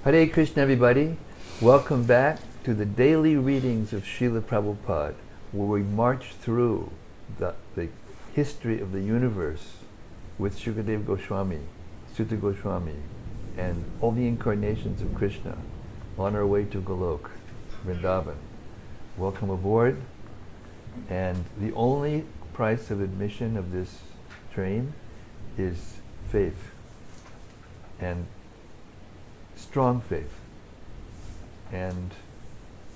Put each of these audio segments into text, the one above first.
Hare Krishna, everybody. Welcome back to the daily readings of Srila Prabhupada, where we march through the history of the universe with Shukadev Goswami, Sutta Goswami, and all the incarnations of Krishna on our way to Golok, Vrindavan. Welcome aboard. And the only price of admission of this train is faith, and strong faith, and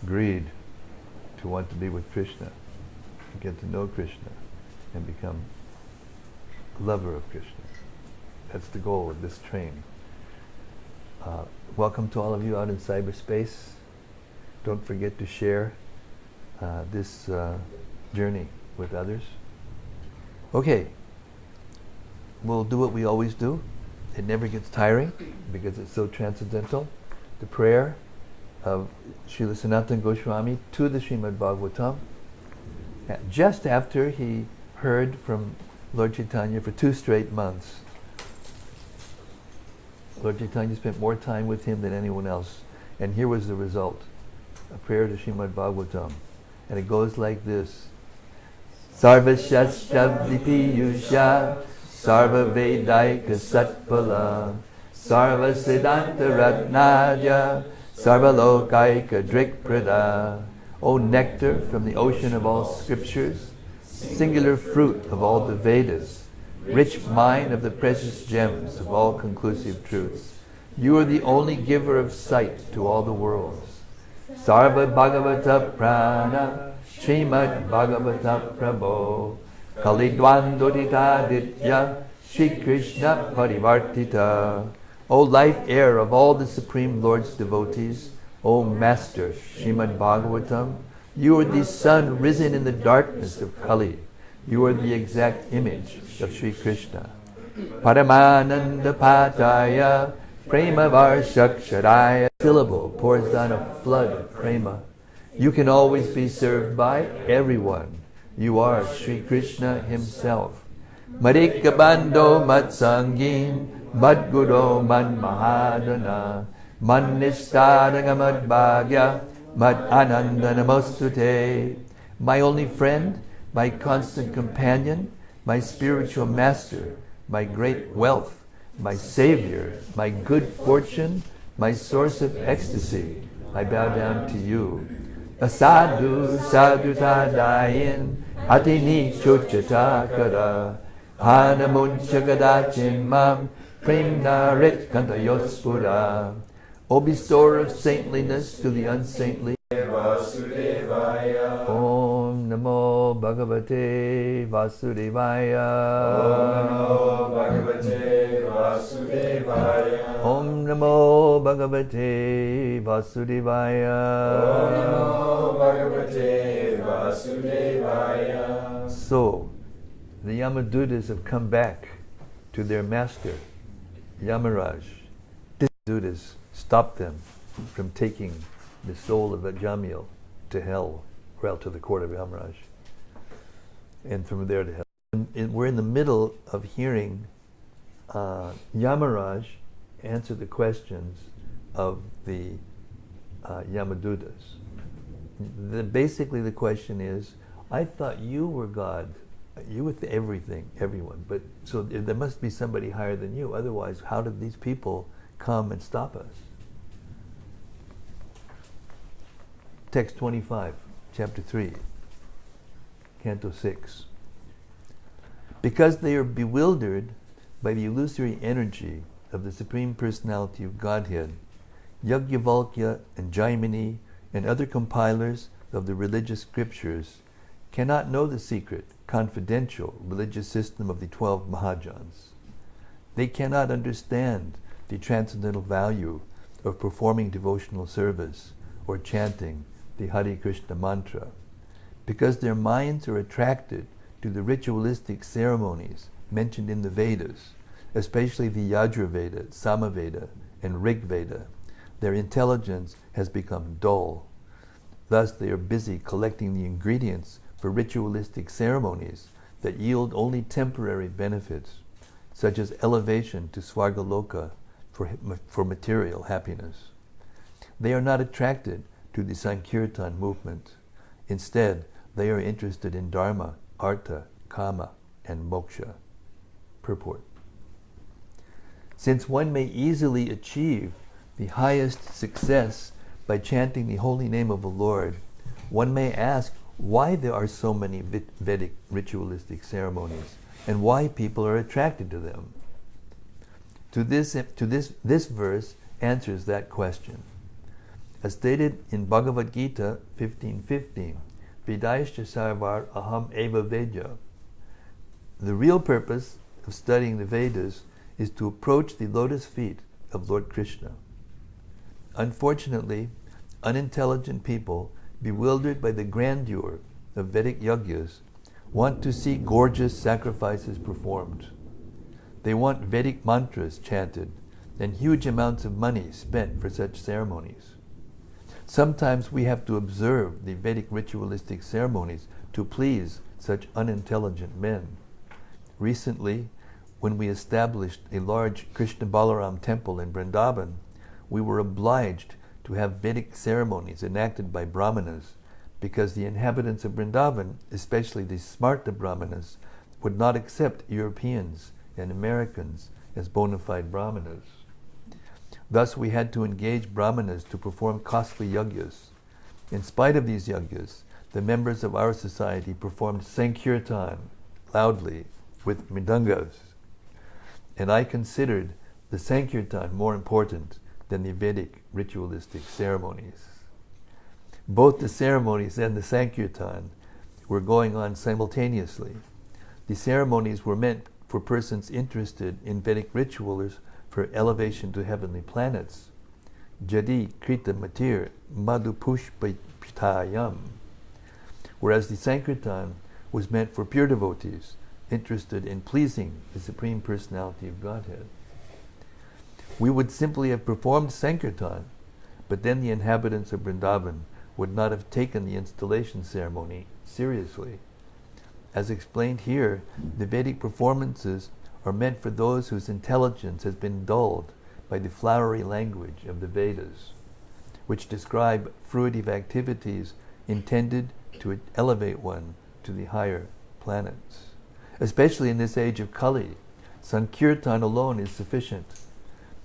greed to want to be with Krishna, to get to know Krishna, and become a lover of Krishna. That's the goal of this train. Welcome to all of you out in cyberspace. Don't forget to share this journey with others. Okay, we'll do what we always do. It never gets tiring because it's so transcendental. The prayer of Srila Sanatana Goswami to the Srimad-Bhagavatam, just after he heard from Lord Chaitanya for 2 straight months. Lord Chaitanya spent more time with him than anyone else. And here was the result. A prayer to Srimad-Bhagavatam. And it goes like this. Sarva Shastra Vipiyusha Sarva Vedaika Satpala Sarva Siddhanta Ratnadya Sarva Lokaika Drikprada. O nectar from the ocean of all scriptures, singular fruit of all the Vedas, rich mine of the precious gems of all conclusive truths, you are the only giver of sight to all the worlds. Sarva Bhagavata Prana Srimad Bhagavata Prabho Kalidwandodita Ditya Shri Krishna Parivartita. O life air of all the Supreme Lord's devotees, O Master Srimad Bhagavatam, you are the sun risen in the darkness of Kali. You are the exact image of Sri Krishna. Paramananda Pataya Prema Varshaksharaya. Syllable pours down a flood of prema. You can always be served by everyone. You are Sri Krishna himself. Marikabando Matsangin Madguro Man Mahadana Man Nishtadanga Madbhagya Mad Ananda Namostute. My only friend, my constant companion, my spiritual master, my great wealth, my savior, my good fortune, my source of ecstasy, I bow down to you. Asadu sadhu tadayin atini chochatakara hanamuncha gadachin mam premnarit kantayospura. O bestower of saintliness to the unsaintly. Om Namo Bhagavate Vasudevaya. Om Namo Bhagavate Vasudevaya. So, the Yamadutas have come back to their master, Yamaraj. The Dutas stopped them from taking the soul of Ajamil to hell, or to the court of Yamaraj, and from there to hell. And we're in the middle of hearing Yamaraj answer the questions of the Yamadutas. Basically the question is, I thought you were God, you with everything, everyone, but so there must be somebody higher than you, otherwise how did these people come and stop us? Text 25, chapter 3, canto 6. Because they are bewildered by the illusory energy of the Supreme Personality of Godhead, Yajnavalkya and Jaimini and other compilers of the religious scriptures cannot know the secret, confidential religious system of the 12 Mahajans. They cannot understand the transcendental value of performing devotional service or chanting the Hare Krishna mantra, because their minds are attracted to the ritualistic ceremonies mentioned in the Vedas, especially the Yajurveda, Samaveda, and Rigveda. Their intelligence has become dull. Thus they are busy collecting the ingredients for ritualistic ceremonies that yield only temporary benefits, such as elevation to Swargaloka for material happiness. They are not attracted to the Sankirtan movement. Instead, they are interested in Dharma, Artha, Kama, and Moksha. Purport. Since one may easily achieve the highest success by chanting the holy name of the Lord, one may ask why there are so many Vedic ritualistic ceremonies and why people are attracted to them. This verse answers that question. As stated in Bhagavad Gita 15:15, Vidaishcha sarvar aham eva vedya. The real purpose of studying the Vedas is to approach the lotus feet of Lord Krishna. Unfortunately, unintelligent people, bewildered by the grandeur of Vedic yajnas, want to see gorgeous sacrifices performed. They want Vedic mantras chanted and huge amounts of money spent for such ceremonies. Sometimes we have to observe the Vedic ritualistic ceremonies to please such unintelligent men. Recently, when we established a large Krishna Balaram temple in Vrindavan, we were obliged to have Vedic ceremonies enacted by Brahmanas because the inhabitants of Vrindavan, especially the Smarta Brahmanas, would not accept Europeans and Americans as bona fide Brahmanas. Thus we had to engage Brahmanas to perform costly yajnas. In spite of these yajnas, the members of our society performed Sankirtan loudly with mridangas, and I considered the Sankirtan more important than the Vedic ritualistic ceremonies. Both the ceremonies and the Sankirtan were going on simultaneously. The ceremonies were meant for persons interested in Vedic rituals for elevation to heavenly planets. Jadi Krita Matir Madhupushpitayam. Whereas the Sankirtan was meant for pure devotees interested in pleasing the Supreme Personality of Godhead. We would simply have performed Sankirtan, but then the inhabitants of Vrindavan would not have taken the installation ceremony seriously. As explained here, the Vedic performances are meant for those whose intelligence has been dulled by the flowery language of the Vedas, which describe fruitive activities intended to elevate one to the higher planets. Especially in this age of Kali, Sankirtan alone is sufficient.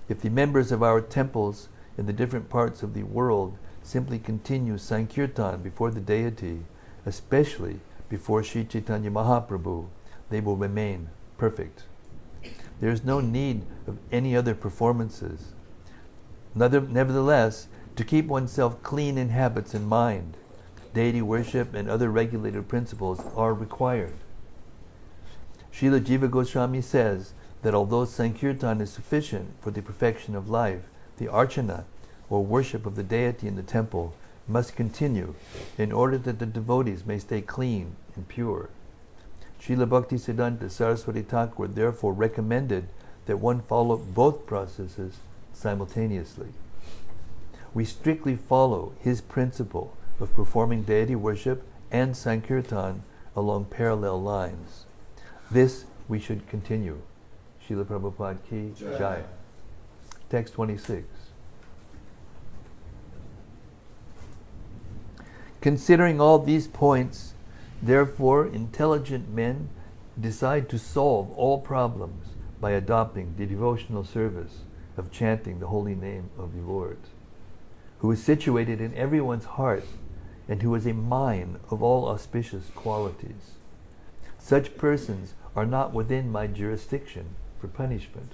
If the members of our temples in the different parts of the world simply continue Sankirtan before the deity, especially before Sri Chaitanya Mahaprabhu, they will remain perfect. There is no need of any other performances. Nevertheless, to keep oneself clean in habits and mind, deity worship and other regulated principles are required. Srila Jiva Goswami says that although Sankirtan is sufficient for the perfection of life, the archana, or worship of the deity in the temple, must continue in order that the devotees may stay clean and pure. Srila Bhaktisiddhanta Saraswati Thakur therefore recommended that one follow both processes simultaneously. We strictly follow his principle of performing deity worship and Sankirtan along parallel lines. This we should continue. Srila Prabhupada ki Jai. Text 26. Considering all these points, therefore, intelligent men decide to solve all problems by adopting the devotional service of chanting the holy name of the Lord, who is situated in everyone's heart and who is a mine of all auspicious qualities. Such persons are not within my jurisdiction for punishment.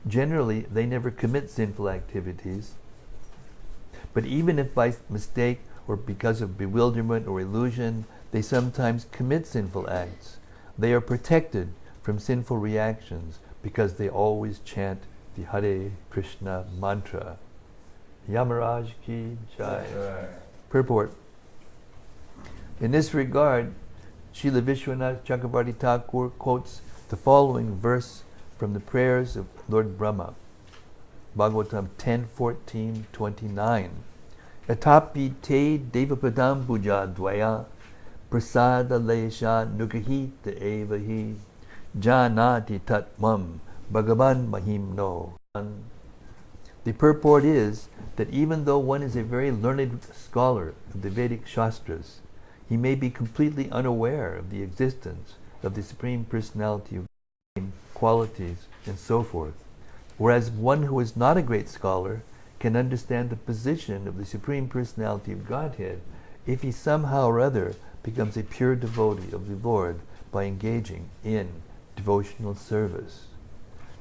Generally, they never commit sinful activities, but even if by mistake or because of bewilderment or illusion, they sometimes commit sinful acts, they are protected from sinful reactions because they always chant the Hare Krishna mantra. Yamaraja ki Jai. Purport. In this regard, Srila Vishwanath Chakravarti Thakur quotes the following verse from the prayers of Lord Brahma, Bhagavatam 10:14-29. Atapi te devapadam puja dvaya prasada lesha nugrahita evahi janati tatmam bhagavan mahimno. The The purport is that even though one is a very learned scholar of the Vedic Shastras, he may be completely unaware of the existence of the Supreme Personality of God, qualities, and so forth, whereas one who is not a great scholar can understand the position of the Supreme Personality of Godhead if he somehow or other becomes a pure devotee of the Lord by engaging in devotional service.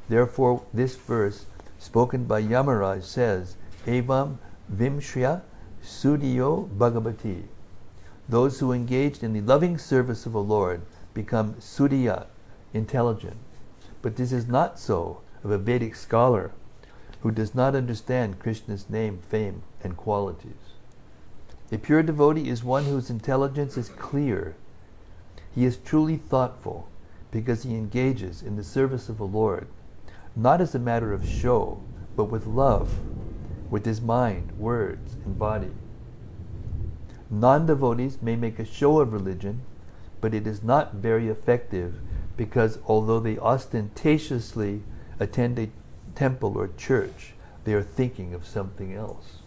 Therefore, this verse spoken by Yamaraja says, Evam Vimshya Sudiyo Bhagavati. Those who engaged in the loving service of the Lord become Sudiya, intelligent. But this is not so of a Vedic scholar who does not understand Krishna's name, fame, and qualities. A pure devotee is one whose intelligence is clear. He is truly thoughtful because he engages in the service of the Lord, not as a matter of show, but with love, with his mind, words, and body. Non-devotees may make a show of religion, but it is not very effective because although they ostentatiously attend a temple or church, they are thinking of something else.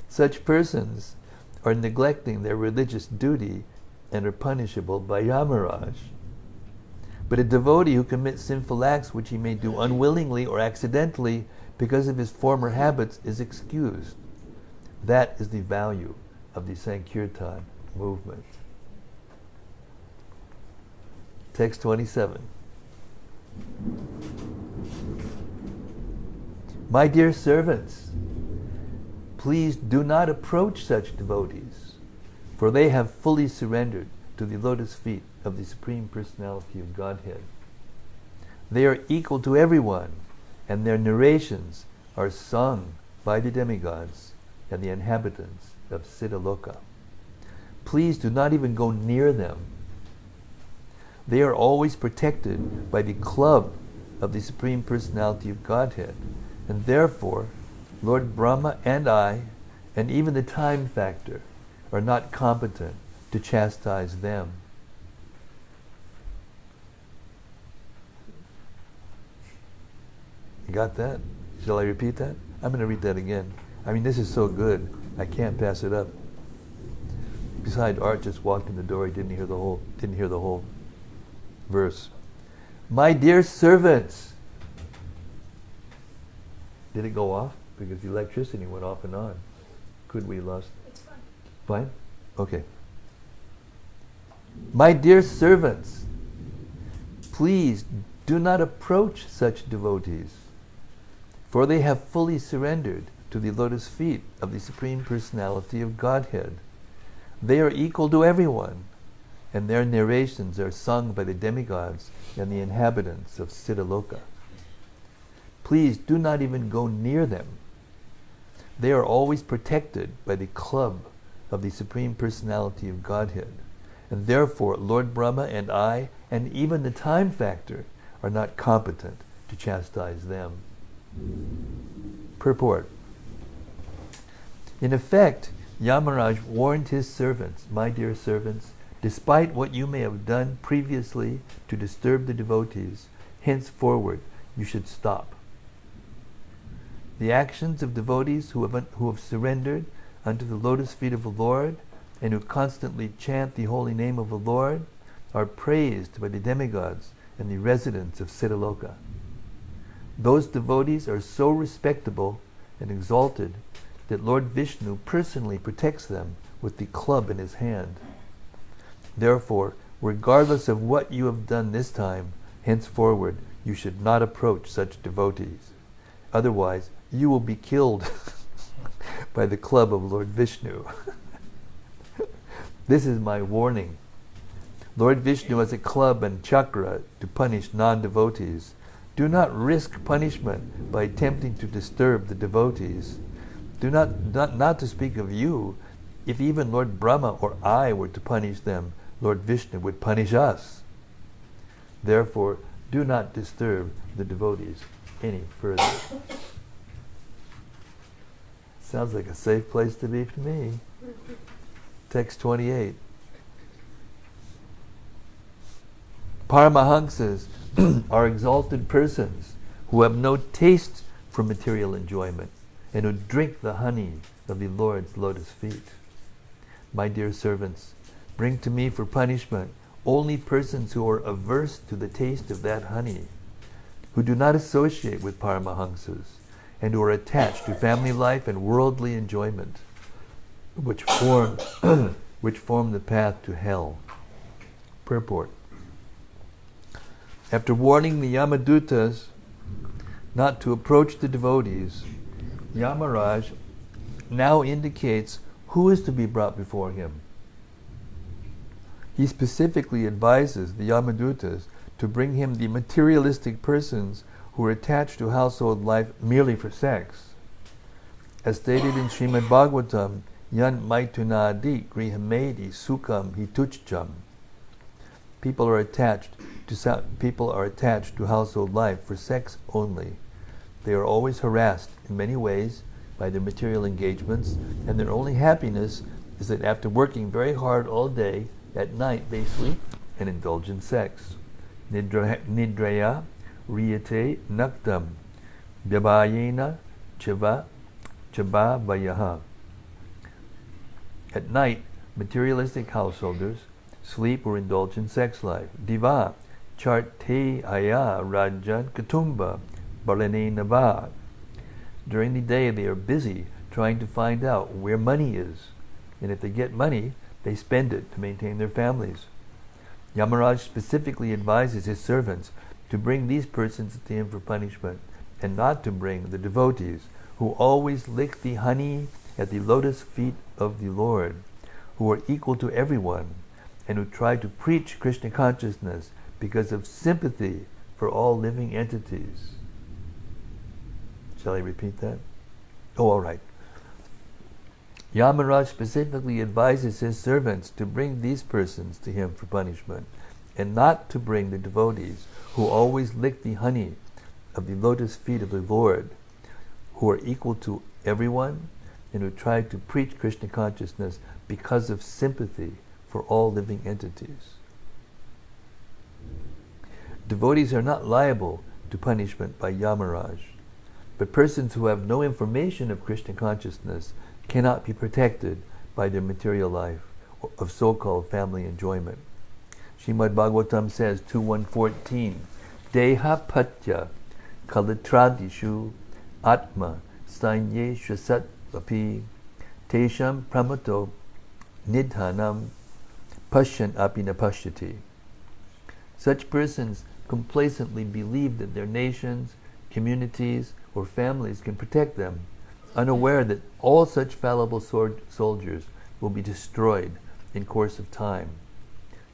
Such persons are neglecting their religious duty and are punishable by Yamaraja. But a devotee who commits sinful acts which he may do unwillingly or accidentally because of his former habits is excused. That is the value of the Sankirtan movement. Text 27. My dear servants, please do not approach such devotees, for they have fully surrendered to the lotus feet of the Supreme Personality of Godhead. They are equal to everyone, and their narrations are sung by the demigods and the inhabitants of Siddhaloka. Please do not even go near them. They are always protected by the club of the Supreme Personality of Godhead, and therefore Lord Brahma and I, and even the time factor, are not competent to chastise them. You got that? Shall I repeat that? I'm going to read that again. I mean, this is so good, I can't pass it up. Besides, Art just walked in the door. He didn't hear the whole verse. My dear servants. Did it go off? Because the electricity went off and on. Could we lost? It's fine. Fine? Okay. My dear servants, please do not approach such devotees, for they have fully surrendered to the lotus feet of the Supreme Personality of Godhead. They are equal to everyone, and their narrations are sung by the demigods and the inhabitants of Siddhaloka. Please do not even go near them. They are always protected by the club of the Supreme Personality of Godhead, and therefore Lord Brahma and I, and even the time factor, are not competent to chastise them. Purport. In effect, Yamaraj warned his servants, my dear servants, despite what you may have done previously to disturb the devotees, henceforward you should stop. The actions of devotees who have surrendered unto the lotus feet of the Lord and who constantly chant the holy name of the Lord are praised by the demigods and the residents of Siddhaloka. Those devotees are so respectable and exalted that Lord Vishnu personally protects them with the club in his hand. Therefore, regardless of what you have done this time, henceforward you should not approach such devotees. Otherwise, you will be killed by the club of Lord Vishnu. This is my warning. Lord Vishnu has a club and chakra to punish non-devotees. Do not risk punishment by attempting to disturb the devotees. Do not to speak of you, if even Lord Brahma or I were to punish them, Lord Vishnu would punish us. Therefore, do not disturb the devotees any further. Sounds like a safe place to be for me. Text 28. Paramahamsas are exalted persons who have no taste for material enjoyment and who drink the honey of the Lord's lotus feet. My dear servants, bring to me for punishment only persons who are averse to the taste of that honey, who do not associate with Paramahamsas, and who are attached to family life and worldly enjoyment, which form the path to hell. Purport. After warning the Yamadutas not to approach the devotees, Yamaraj now indicates who is to be brought before him. He specifically advises the Yamadutas to bring him the materialistic persons who are attached to household life merely for sex. As stated in Srimad-Bhagavatam, Yan Maitunadi Grihamedi Sukham Hituchcham. People are attached to household life for sex only. They are always harassed in many ways by their material engagements, and their only happiness is that after working very hard all day, at night they sleep and indulge in sex. Nidraya riyate naktam vyabhayena chava vayaha. At night, materialistic householders sleep or indulge in sex life. Diva charte aya rajan katumba balane nava. During the day, they are busy trying to find out where money is, and if they get money, they spend it to maintain their families. Yamaraj specifically advises his servants to bring these persons to him for punishment, and not to bring the devotees who always lick the honey at the lotus feet of the Lord, who are equal to everyone, and who try to preach Krishna consciousness because of sympathy for all living entities. Shall I repeat that? Oh, all right. Yamaraj specifically advises his servants to bring these persons to him for punishment, and not to bring the devotees who always lick the honey of the lotus feet of the Lord, who are equal to everyone, and who try to preach Krishna consciousness because of sympathy for all living entities. Devotees are not liable to punishment by Yamaraj, but persons who have no information of Krishna consciousness cannot be protected by their material life of so-called family enjoyment. Srimad-Bhagavatam says 2.1.14, Deha patya kalatradishu atma sanye shasat api tesham pramato nidhanam pashyan api napashyati. Such persons complacently believe that their nations, communities, or families can protect them, unaware that all such fallible soldiers will be destroyed in course of time.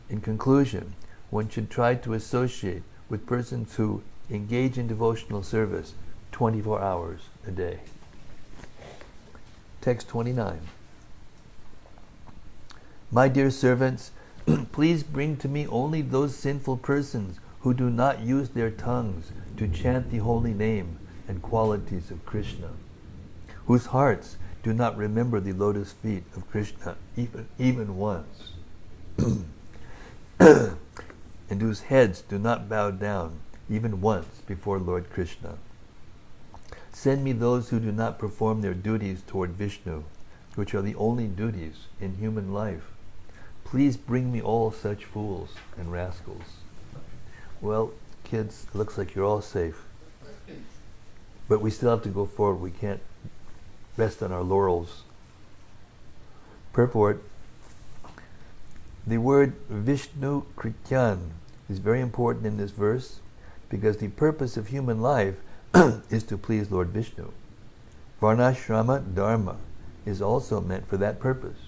In conclusion, one should try to associate with persons who engage in devotional service 24 hours a day. Text 29. My dear servants, please bring to me only those sinful persons who do not use their tongues to chant the holy name and qualities of Krishna, whose hearts do not remember the lotus feet of Krishna even once, and whose heads do not bow down even once before Lord Krishna. Send me those who do not perform their duties toward Vishnu, which are the only duties in human life. Please bring me all such fools and rascals. Well, kids, it looks like you're all safe. But we still have to go forward. We can't rest on our laurels. Purport. The word Vishnu Krityan is very important in this verse because the purpose of human life is to please Lord Vishnu. Varnashrama Dharma is also meant for that purpose.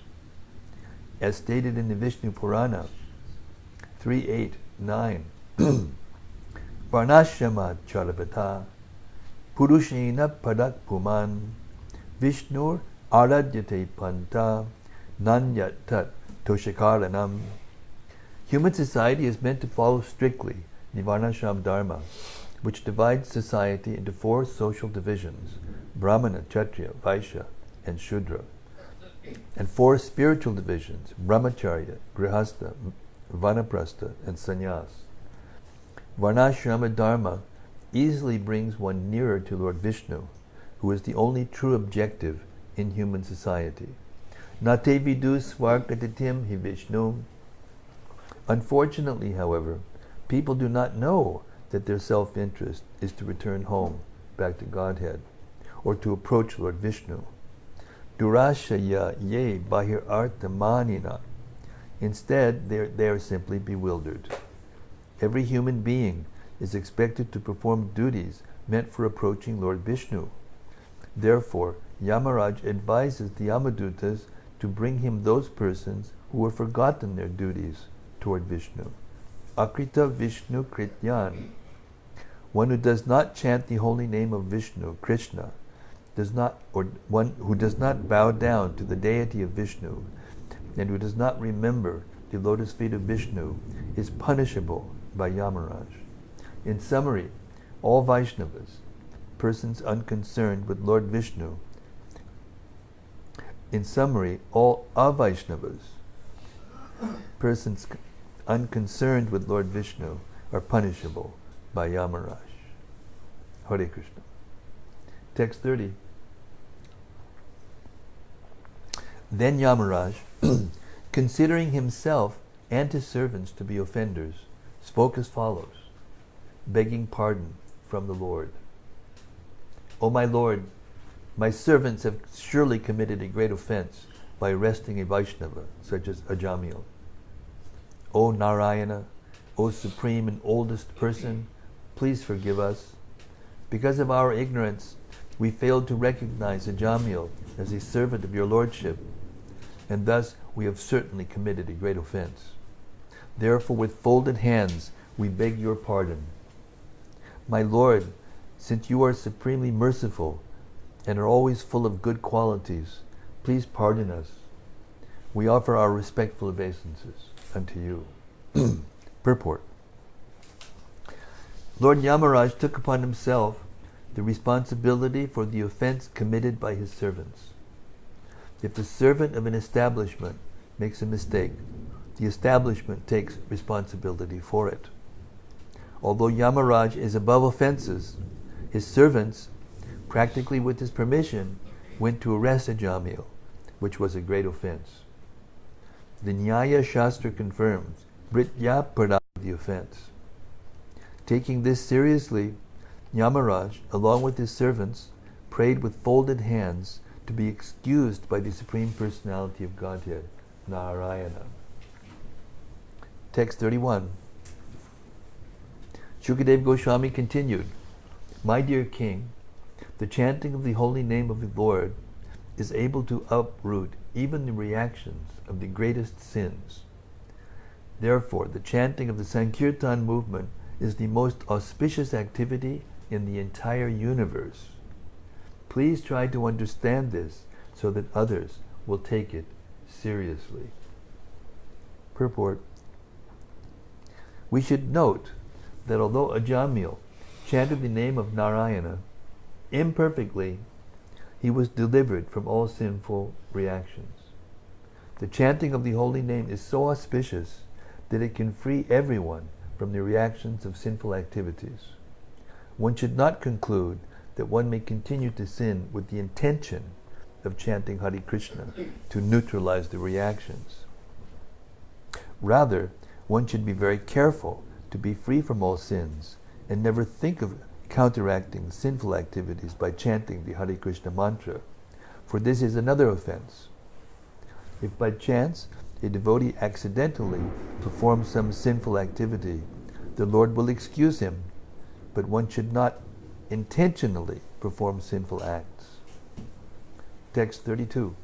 As stated in the Vishnu Purana 3.8.9, Varnashrama Charabhata Purushena Padak Puman Vishnur Aradyate Panta Nanyat Tat Toshakaranam. Human society is meant to follow strictly the Varnashram Dharma, which divides society into 4 social divisions, Brahmana, Kshatriya, Vaishya, and Shudra, and 4 spiritual divisions, Brahmacharya, Grihastha, Vanaprastha, and Sannyas. Varnashrama Dharma easily brings one nearer to Lord Vishnu, who is the only true objective in human society. Nate vidu svargatitim hi Vishnu. Unfortunately, however, people do not know that their self-interest is to return home, back to Godhead, or to approach Lord Vishnu. Durashaya ye bahir artamanina. Instead, they are simply bewildered. Every human being is expected to perform duties meant for approaching Lord Vishnu. Therefore, Yamaraja advises the Yamadutas to bring him those persons who have forgotten their duties toward Vishnu. Akrita Vishnu Krityan. One who does not chant the holy name of Vishnu, Krishna, or one who does not bow down to the deity of Vishnu, and who does not remember the lotus feet of Vishnu, is punishable by Yamaraj. In summary, all Vaishnavas, persons unconcerned with Lord Vishnu, all Avaishnavas, persons unconcerned with Lord Vishnu, are punishable by Yamaraj. Hare Krishna. Text 30. Then Yamaraj, considering himself and his servants to be offenders, spoke as follows, begging pardon from the Lord. O my Lord, my servants have surely committed a great offense by arresting a Vaishnava, such as Ajamil. O Narayana, O supreme and oldest person, please forgive us. Because of our ignorance, we failed to recognize Ajamil as a servant of your lordship, and thus we have certainly committed a great offense. Therefore, with folded hands, we beg your pardon. My Lord, since you are supremely merciful and are always full of good qualities, please pardon us. We offer our respectful obeisances unto you. Purport. Lord Yamaraj took upon himself the responsibility for the offense committed by his servants. If the servant of an establishment makes a mistake, the establishment takes responsibility for it. Although Yamaraj is above offenses, his servants, practically with his permission, went to arrest Ajamil, which was a great offense. The Nyaya Shastra confirms Britya Parad, the offense. Taking this seriously, Yamaraj, along with his servants, prayed with folded hands to be excused by the Supreme Personality of Godhead, Narayana. Text 31. Shukadev Goswami continued, My dear king, the chanting of the holy name of the Lord is able to uproot even the reactions of the greatest sins. Therefore, the chanting of the Sankirtan movement is the most auspicious activity in the entire universe. Please try to understand this so that others will take it seriously. Purport. We should note that although Ajamil chanted the name of Narayana imperfectly, he was delivered from all sinful reactions. The chanting of the holy name is so auspicious that it can free everyone from the reactions of sinful activities. One should not conclude that one may continue to sin with the intention of chanting Hare Krishna to neutralize the reactions. Rather, one should be very careful to be free from all sins and never think of counteracting sinful activities by chanting the Hare Krishna mantra, for this is another offense. If by chance a devotee accidentally performs some sinful activity, the Lord will excuse him, but one should not intentionally perform sinful acts. Text 32.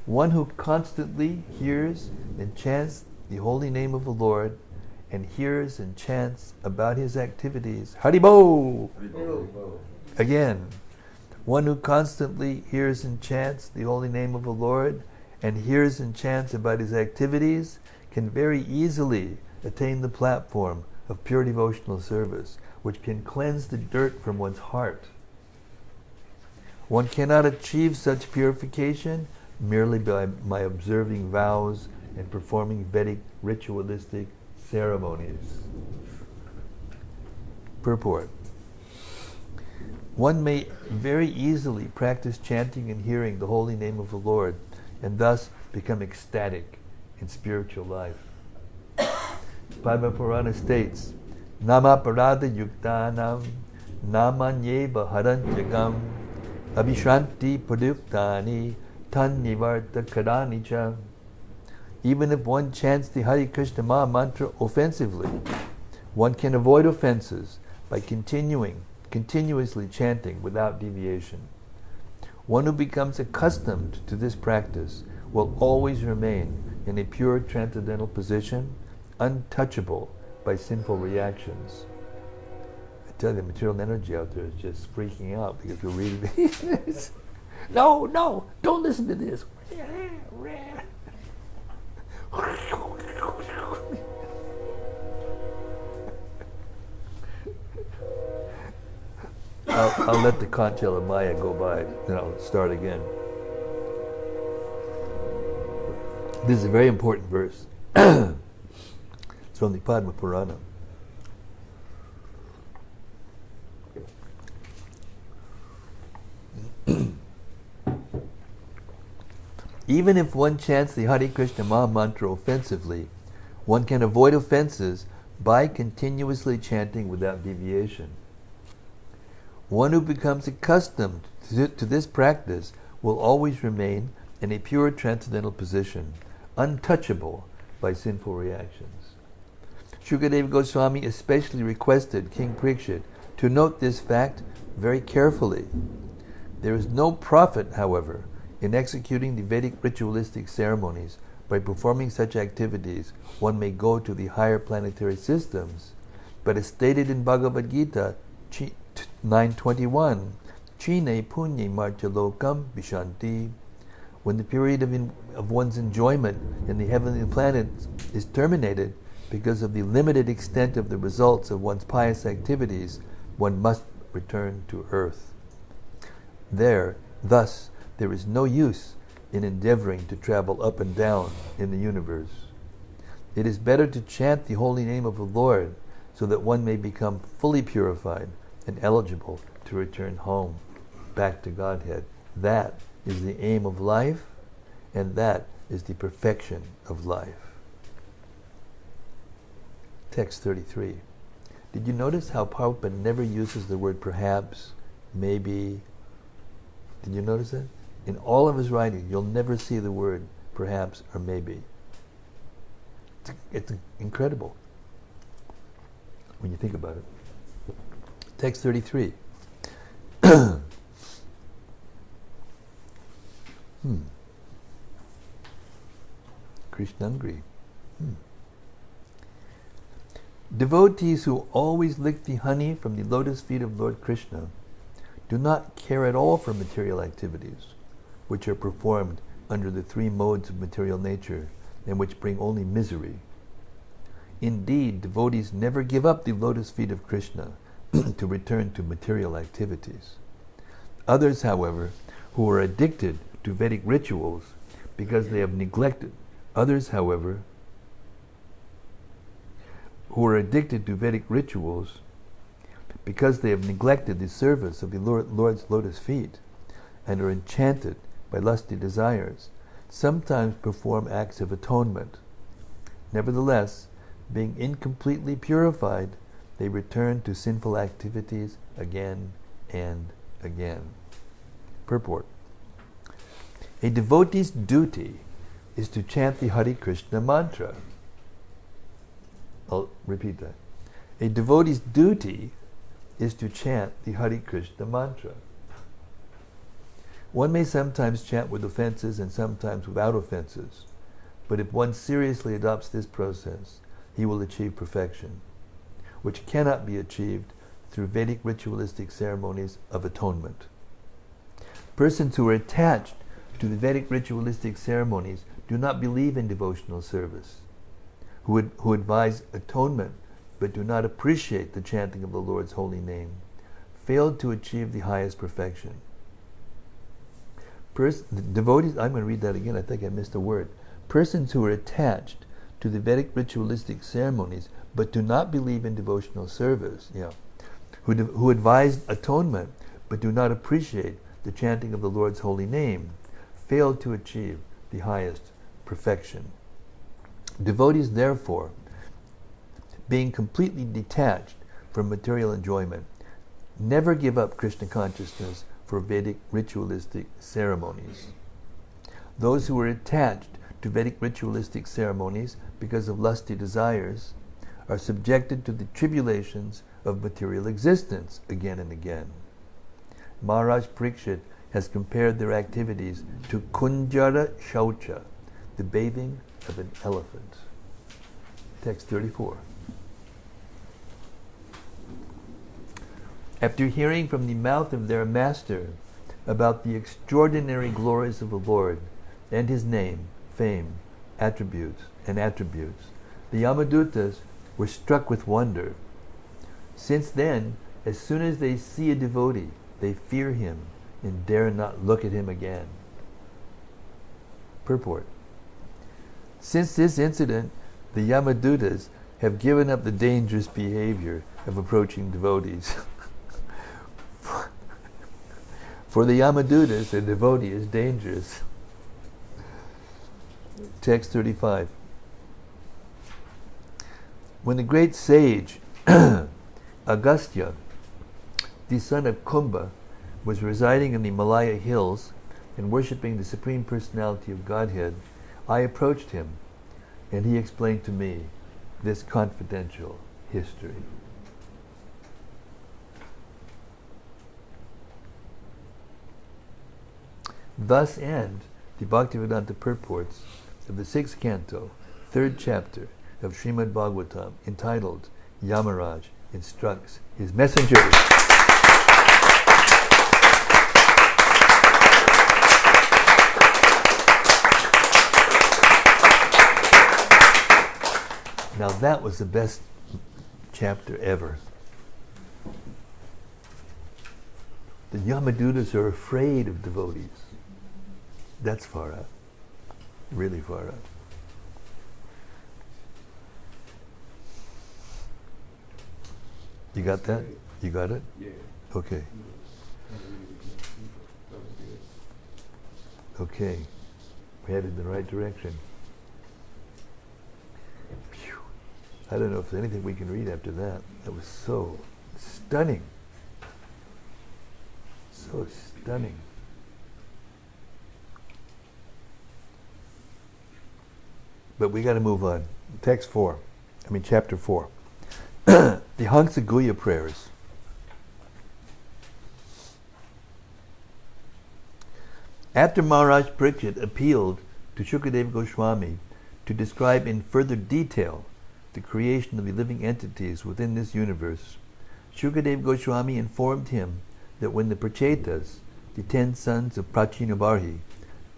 One who constantly hears and chants the holy name of the Lord and hears and chants about his activities, Haribo! Haribo. Again, one who constantly hears and chants the holy name of the Lord and hears and chants about his activities can very easily attain the platform of pure devotional service, which can cleanse the dirt from one's heart. One cannot achieve such purification merely by observing vows and performing Vedic ritualistic ceremonies. Purport. One may very easily practice chanting and hearing the holy name of the Lord and thus become ecstatic in spiritual life. Padma Purana states, Nama Parada Yuktanam Namanyeva Haranjagam Abhishranti Paduptani Tan Nivarta Karanicha. Even if one chants the Hare Krishna Maha Mantra offensively, one can avoid offenses by continuously chanting without deviation. One who becomes accustomed to this practice will always remain in a pure transcendental position, untouchable by sinful reactions. I tell you, the material energy out there is just freaking out because we're reading this. No, don't listen to this. I'll let the Kanchela Maya go by, then I'll start again. This is a very important verse. It's from the Padma Purana. Even if one chants the Hare Krishna Maha Mantra offensively, one can avoid offenses by continuously chanting without deviation. One who becomes accustomed to this practice will always remain in a pure transcendental position, untouchable by sinful reactions. Shukadeva Goswami especially requested King Parikshit to note this fact very carefully. There is no profit, however, in executing the Vedic ritualistic ceremonies. By performing such activities, one may go to the higher planetary systems, but as stated in Bhagavad Gita 9:21, Chine punye marchalokam vishanti. When the period of one's enjoyment in the heavenly planets is terminated because of the limited extent of the results of one's pious activities, one must return to earth. Thus, there is no use in endeavoring to travel up and down in the universe. It is better to chant the holy name of the Lord so that one may become fully purified and eligible to return home, back to Godhead. That is the aim of life, and that is the perfection of life. Text 33. Did you notice how Prabhupada never uses the word perhaps, maybe? Did you notice that? In all of his writing, you'll never see the word perhaps or maybe. It's incredible when you think about it. Text 33. Krishnangri. Devotees who always lick the honey from the lotus feet of Lord Krishna do not care at all for material activities, which are performed under the three modes of material nature and which bring only misery. Indeed, devotees never give up the lotus feet of Krishna to return to material activities. Others, however, who are addicted to Vedic rituals because they have neglected the service of the Lord's lotus feet and are enchanted by lusty desires, sometimes perform acts of atonement. Nevertheless, being incompletely purified, they return to sinful activities again and again. Purport. A devotee's duty is to chant the Hare Krishna mantra. I'll repeat that. A devotee's duty is to chant the Hare Krishna mantra. One may sometimes chant with offenses and sometimes without offenses, but if one seriously adopts this process, he will achieve perfection, which cannot be achieved through Vedic ritualistic ceremonies of atonement. Persons who are attached to the Vedic ritualistic ceremonies do not believe in devotional service, who advise atonement but do not appreciate the chanting of the Lord's holy name, failed to achieve the highest perfection. Devotees, I'm going to read that again, I think I missed a word. Persons who are attached to the Vedic ritualistic ceremonies, but do not believe in devotional service, who advise atonement, but do not appreciate the chanting of the Lord's holy name, fail to achieve the highest perfection. Devotees, therefore, being completely detached from material enjoyment, never give up Krishna consciousness for Vedic ritualistic ceremonies. Those who are attached to Vedic ritualistic ceremonies because of lusty desires are subjected to the tribulations of material existence again and again. Maharaj Parikshit has compared their activities to Kunjara Shaucha, the bathing of an elephant. Text 34. After hearing from the mouth of their master about the extraordinary glories of the Lord and his name, fame, attributes, the Yamadutas were struck with wonder. Since then, as soon as they see a devotee, they fear him and dare not look at him again. Purport. Since this incident, the Yamadutas have given up the dangerous behavior of approaching devotees. For the Yamadutas, a devotee is dangerous. Text 35. When the great sage Agastya, the son of Kumbha, was residing in the Malaya hills and worshipping the Supreme Personality of Godhead, I approached him, and he explained to me this confidential history. Thus end the Bhaktivedanta purports of the 6th canto, 3rd chapter of Srimad-Bhagavatam, entitled Yamaraja Instructs His Messengers. Now that was the best chapter ever. The Yamadutas are afraid of devotees. That's far out. Really far out. You got that? You got it? Yeah. Okay. Okay. We're headed in the right direction. Phew. I don't know if there's anything we can read after that. That was so stunning. So stunning. But we got to move on. Chapter 4. The Hansaguya prayers. After Maharaj Parikshit appealed to Shukadeva Goswami to describe in further detail the creation of the living entities within this universe, Shukadeva Goswami informed him that when the Prachetas, the 10 sons of Prachinabarhi,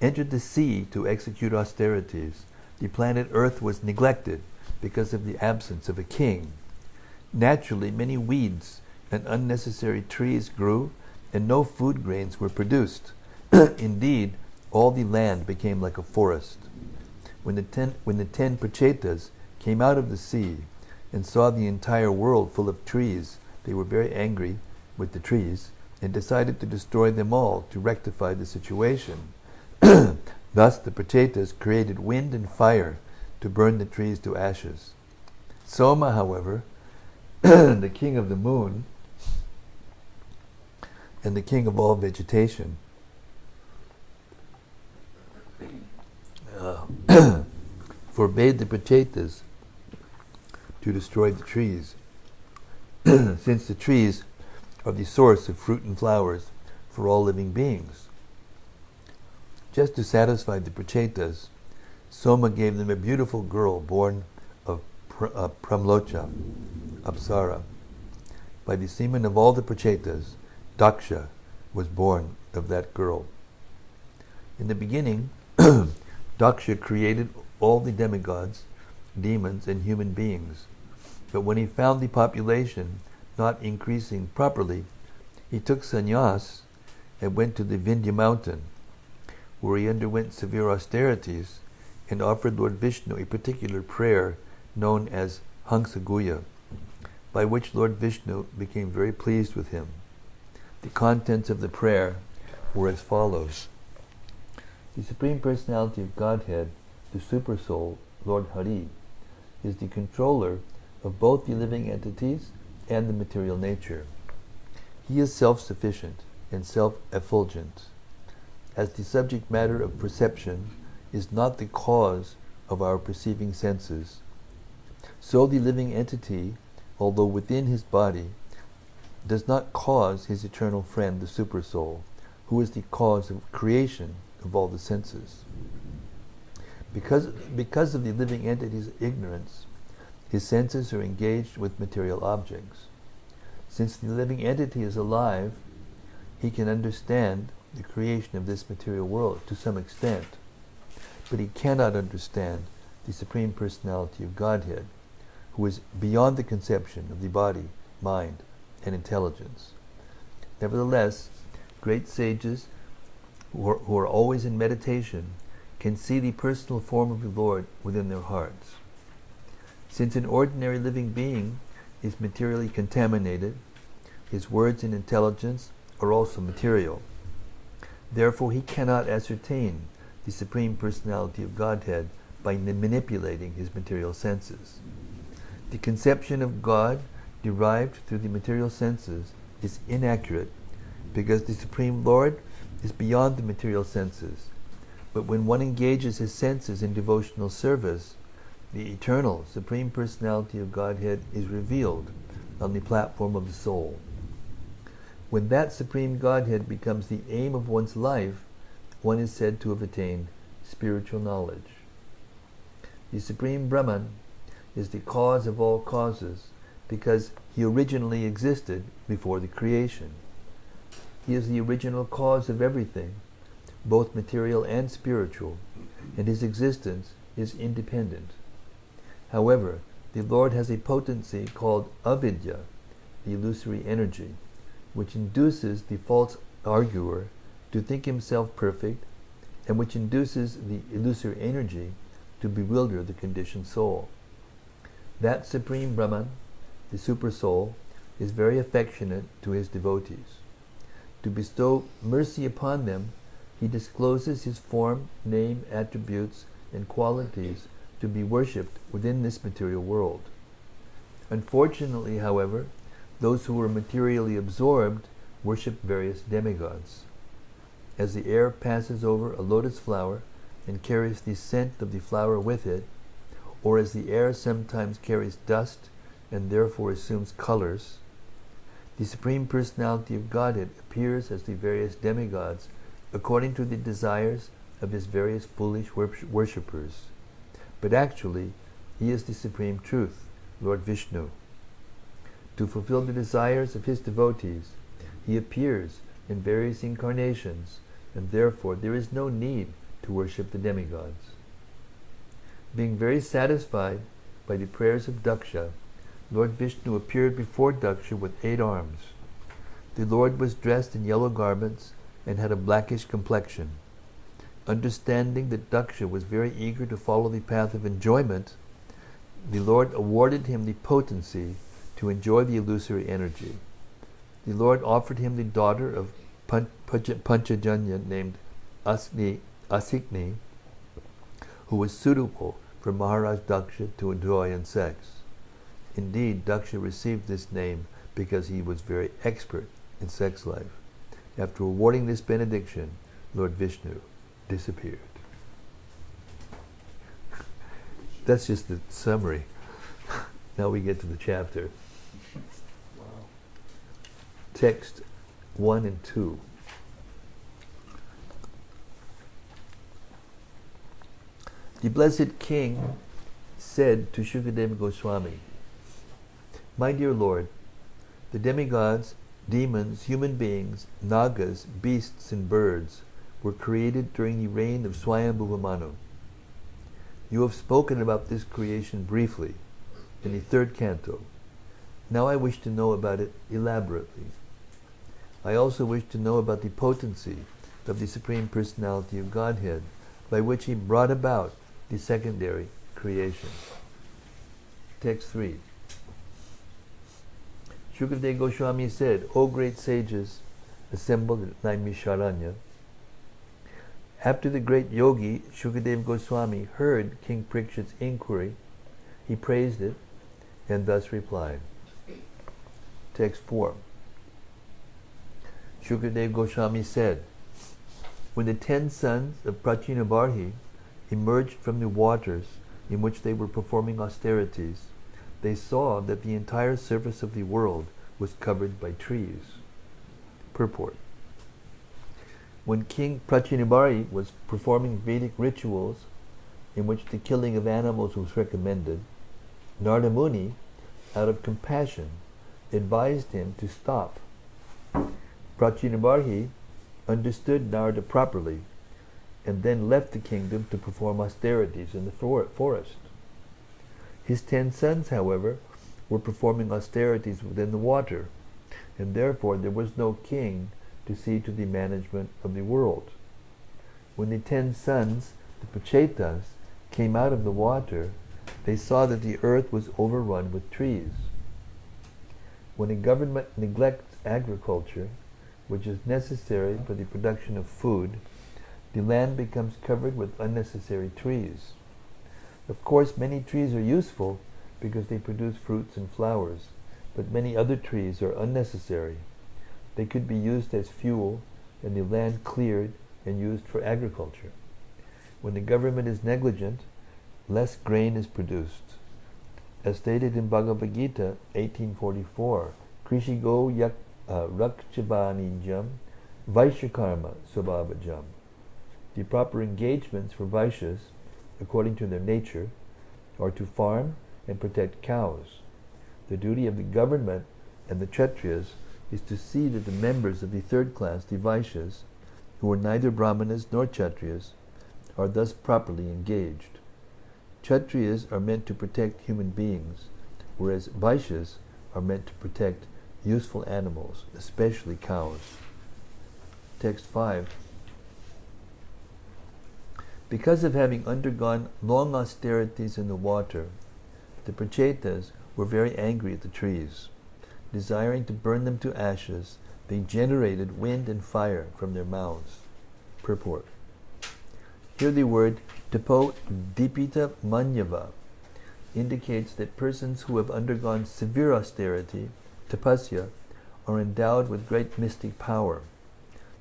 entered the sea to execute austerities, the planet Earth was neglected because of the absence of a king. Naturally, many weeds and unnecessary trees grew, and no food grains were produced. Indeed, all the land became like a forest. When the 10 Prachetas came out of the sea and saw the entire world full of trees, they were very angry with the trees and decided to destroy them all to rectify the situation. Thus the Prachetas created wind and fire to burn the trees to ashes. Soma, however, the king of the moon and the king of all vegetation, forbade the Prachetas to destroy the trees, since the trees are the source of fruit and flowers for all living beings. Just to satisfy the Prachetas, Soma gave them a beautiful girl born of Pramlocha, Apsara. By the semen of all the Prachetas, Daksha was born of that girl. In the beginning, Daksha created all the demigods, demons, and human beings. But when he found the population not increasing properly, he took sannyas and went to the Vindhya mountain, where he underwent severe austerities and offered Lord Vishnu a particular prayer known as Hansaguya, by which Lord Vishnu became very pleased with him. The contents of the prayer were as follows. The Supreme Personality of Godhead, the Supersoul, Lord Hari, is the controller of both the living entities and the material nature. He is self-sufficient and self-effulgent. As the subject matter of perception is not the cause of our perceiving senses, so the living entity, although within his body, does not cause his eternal friend, the Supersoul, who is the cause of creation of all the senses. Because of the living entity's ignorance, his senses are engaged with material objects. Since the living entity is alive, he can understand the creation of this material world to some extent, but he cannot understand the Supreme Personality of Godhead, who is beyond the conception of the body, mind, and intelligence. Nevertheless, great sages who are always in meditation can see the personal form of the Lord within their hearts. Since an ordinary living being is materially contaminated, his words and intelligence are also material. Therefore, he cannot ascertain the Supreme Personality of Godhead by manipulating his material senses. The conception of God derived through the material senses is inaccurate because the Supreme Lord is beyond the material senses. But when one engages his senses in devotional service, the eternal Supreme Personality of Godhead is revealed on the platform of the soul. When that Supreme Godhead becomes the aim of one's life, one is said to have attained spiritual knowledge. The Supreme Brahman is the cause of all causes because he originally existed before the creation. He is the original cause of everything, both material and spiritual, and his existence is independent. However, the Lord has a potency called avidya, the illusory energy, which induces the false arguer to think himself perfect, and which induces the illusory energy to bewilder the conditioned soul. That Supreme Brahman, the Supersoul, is very affectionate to his devotees. To bestow mercy upon them, he discloses his form, name, attributes, and qualities to be worshipped within this material world. Unfortunately, however, those who are materially absorbed worship various demigods. As the air passes over a lotus flower and carries the scent of the flower with it, or as the air sometimes carries dust and therefore assumes colors, the Supreme Personality of Godhead appears as the various demigods according to the desires of his various foolish worshippers. But actually, he is the Supreme Truth, Lord Vishnu. To fulfill the desires of his devotees, he appears in various incarnations, and therefore there is no need to worship the demigods. Being very satisfied by the prayers of Daksha, Lord Vishnu appeared before Daksha with 8 arms. The Lord was dressed in yellow garments and had a blackish complexion. Understanding that Daksha was very eager to follow the path of enjoyment, the Lord awarded him the potency to enjoy the illusory energy. The Lord offered him the daughter of Panchajanya named Asikni, who was suitable for Maharaj Daksha to enjoy in sex. Indeed, Daksha received this name because he was very expert in sex life. After awarding this benediction, Lord Vishnu disappeared. That's just the summary. Now we get to the chapter. Wow. Text 1 and 2. The Blessed King said to Shukadeva Goswami, "My dear Lord, the demigods, demons, human beings, nagas, beasts, and birds were created during the reign of Swayambhuva Manu. You have spoken about this creation briefly in the 3rd canto. Now I wish to know about it elaborately. I also wish to know about the potency of the Supreme Personality of Godhead, by which he brought about the secondary creation. Text 3. Shukadeva Goswami said, O great sages assembled at Naimisharanya, after the great yogi Shukadeva Goswami heard King Parikshit's inquiry, he praised it and thus replied. Text 4. Shukadeva Goswami said, when the 10 sons of Prachinabarhi emerged from the waters in which they were performing austerities, they saw that the entire surface of the world was covered by trees. Purport. When King Prachinabarhi was performing Vedic rituals in which the killing of animals was recommended, Narada Muni, out of compassion, advised him to stop. Prachinabarhi understood Narada properly and then left the kingdom to perform austerities in the forest. His 10 sons, however, were performing austerities within the water, and therefore there was no king to see to the management of the world. When the 10 sons, the Pachetas, came out of the water, they saw that the earth was overrun with trees. When a government neglects agriculture, which is necessary for the production of food, the land becomes covered with unnecessary trees. Of course, many trees are useful because they produce fruits and flowers, but many other trees are unnecessary. They could be used as fuel and the land cleared and used for agriculture. When the government is negligent, less grain is produced. As stated in Bhagavad Gita 1844, Krishigo yak rakchabanijam vaishyakarma swabhavajam. The proper engagements for Vaishyas, according to their nature, are to farm and protect cows. The duty of the government and the Kshatriyas is to see that the members of the third class, the Vaishyas, who are neither Brahmanas nor Kshatriyas, are thus properly engaged. Kshatriyas are meant to protect human beings, whereas Vaishyas are meant to protect useful animals, especially cows. Text 5. Because of having undergone long austerities in the water, the Prachetas were very angry at the trees. Desiring to burn them to ashes, they generated wind and fire from their mouths. Purport. Here the word Tapo Dipita Manyava indicates that persons who have undergone severe austerity, tapasya, are endowed with great mystic power,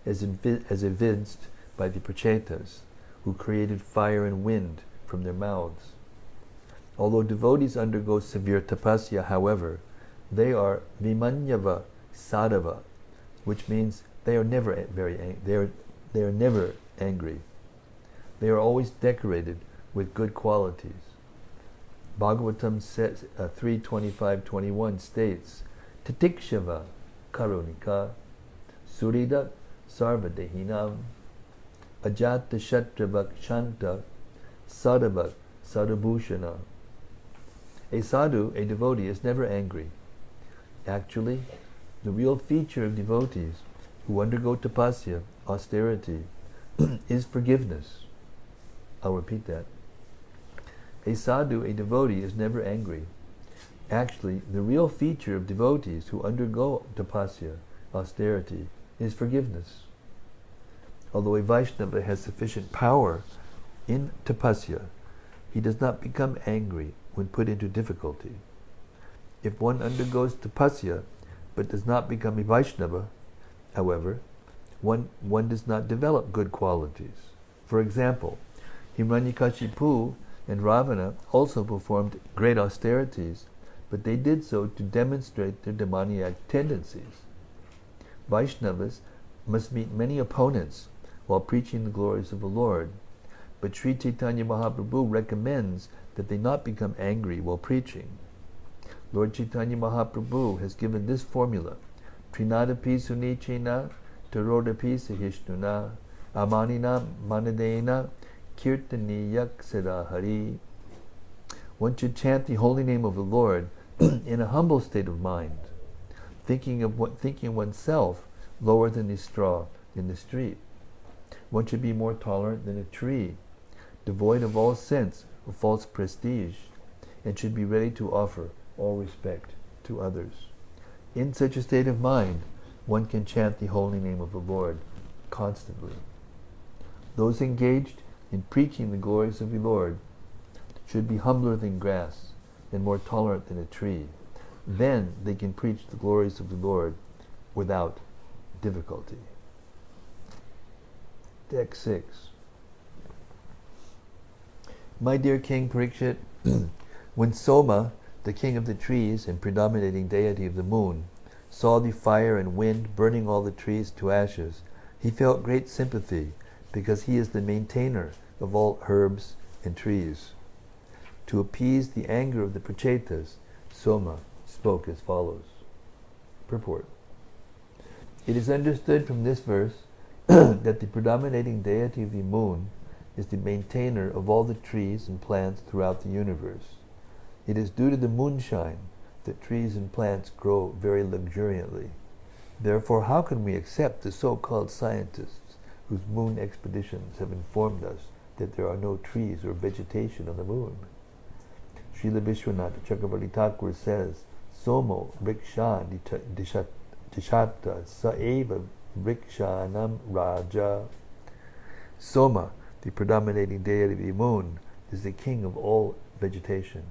as evinced by the Prachetas, who created fire and wind from their mouths. Although devotees undergo severe tapasya, however, they are vimanyava sadhava, which means they are never they are never angry. They are always decorated with good qualities. Bhagavatam 3:25-21 states, Tatikshava karunika surida sarvadehinam ajata shatrabhak shanta sadhavak sadhabhushana. A sadhu, a devotee, is never angry. Actually, the real feature of devotees who undergo tapasya, austerity, is forgiveness. I'll repeat that. A sadhu, a devotee, is never angry. Actually, the real feature of devotees who undergo tapasya, austerity, is forgiveness. Although a Vaishnava has sufficient power in tapasya, he does not become angry when put into difficulty. If one undergoes tapasya but does not become a Vaishnava, however, one does not develop good qualities. For example, Hiranyakashipu and Ravana also performed great austerities, but they did so to demonstrate their demoniac tendencies. Vaishnavas must meet many opponents while preaching the glories of the Lord, but Sri Chaitanya Mahaprabhu recommends that they not become angry while preaching. Lord Chaitanya Mahaprabhu has given this formula: Trinadapi sunichena tarodapi sahishnuna amanina manadena kirtaniyak hari. One should chant the holy name of the Lord in a humble state of mind, thinking oneself lower than the straw in the street. One should be more tolerant than a tree, devoid of all sense of false prestige, and should be ready to offer all respect to others. In such a state of mind, one can chant the holy name of the Lord constantly. Those engaged in preaching the glories of the Lord should be humbler than grass and more tolerant than a tree. Then they can preach the glories of the Lord without difficulty. Text 6. My dear King Parikshit, when Soma, the king of the trees and predominating deity of the moon, saw the fire and wind burning all the trees to ashes, he felt great sympathy, because he is the maintainer of all herbs and trees. To appease the anger of the Prachetas, Soma spoke as follows. Purport. It is understood from this verse that the predominating deity of the moon is the maintainer of all the trees and plants throughout the universe. It is due to the moonshine that trees and plants grow very luxuriantly. Therefore, how can we accept the so-called scientists whose moon expeditions have informed us that there are no trees or vegetation on the moon? Srila Vishwanath Chakravarti Thakur says, Somo Vriksha Dishata Saeva Vrikshanam Raja. Soma, the predominating deity of the moon, is the king of all vegetation.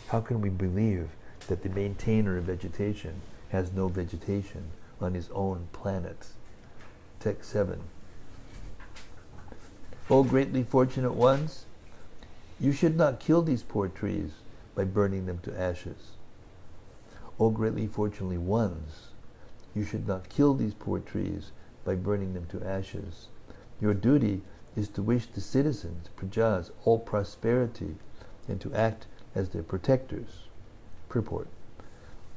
How can we believe that the maintainer of vegetation has no vegetation on his own planet? Text 7. O greatly fortunate ones, you should not kill these poor trees by burning them to ashes. O greatly fortunately ones, you should not kill these poor trees by burning them to ashes. Your duty is to wish the citizens, prajas, all prosperity, and to act as their protectors. Purport.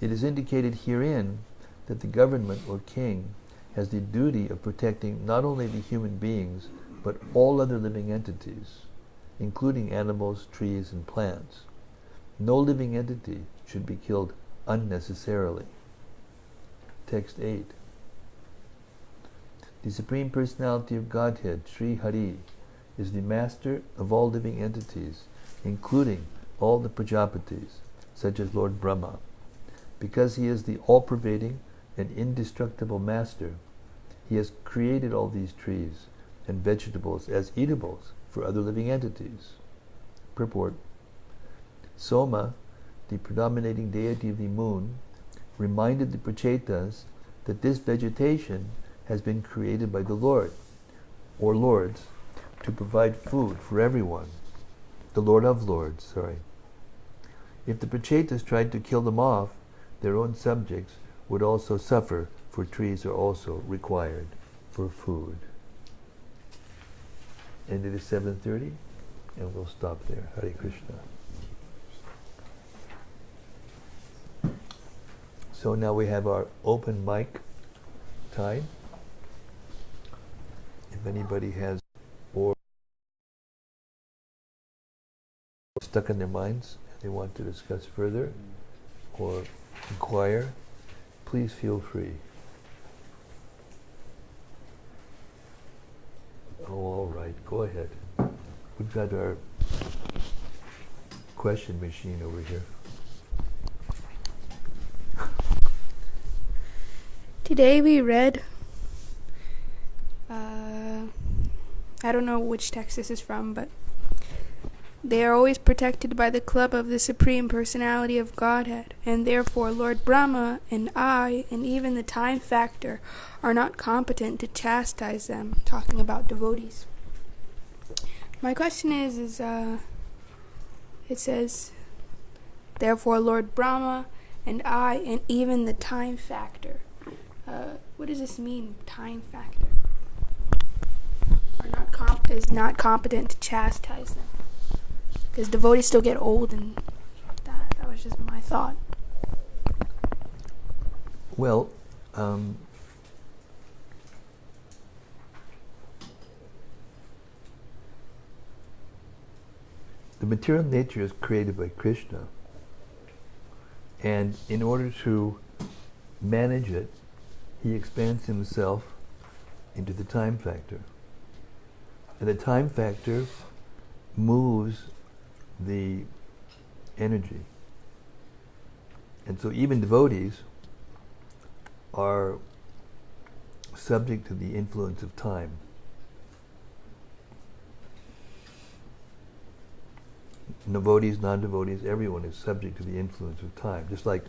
It is indicated herein that the government or king has the duty of protecting not only the human beings, but all other living entities, including animals, trees, and plants. No living entity should be killed unnecessarily. Text 8. The Supreme Personality of Godhead, Sri Hari, is the master of all living entities, including all the Prajapatis, such as Lord Brahma. Because he is the all-pervading and indestructible master, he has created all these trees and vegetables as eatables for other living entities. Purport. Soma, the predominating deity of the moon, reminded the Prachetas that this vegetation has been created by the Lord, or Lords, to provide food for everyone. The Lord of Lords, sorry. If the Prachetas tried to kill them off, their own subjects would also suffer, for trees are also required for food. And it is 7:30, and we'll stop there. Hare Krishna. So now we have our open mic time. If anybody has or stuck in their minds and they want to discuss further or inquire, please feel free. Oh, all right, go ahead. We've got our question machine over here. Today we read, I don't know which text this is from, but they are always protected by the club of the Supreme Personality of Godhead, and therefore Lord Brahma and I, and even the time factor, are not competent to chastise them, talking about devotees. My question is it says, therefore Lord Brahma and I, and even the time factor. What does this mean, time factor? Is not competent to chastise them. Because devotees still get old, and that was just my thought. Well, the material nature is created by Krishna, and in order to manage it, he expands himself into the time factor. And the time factor moves the energy. And so even devotees are subject to the influence of time. Devotees, non-devotees, everyone is subject to the influence of time. Just like,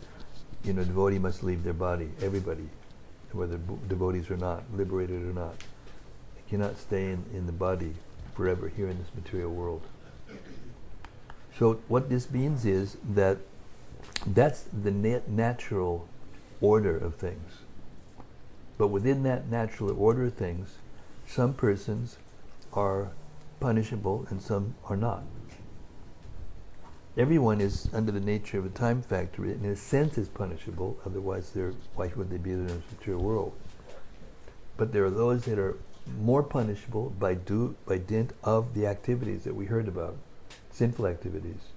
a devotee must leave their body. Everybody, whether devotees or not, liberated or not, they cannot stay in the body forever here in this material world. So what this means is that that's the natural order of things. But within that natural order of things, some persons are punishable and some are not. Everyone is under the nature of a time factor, in a sense is punishable, otherwise why would they be in this material world? But there are those that are more punishable by dint of the activities that we heard about, sinful activities,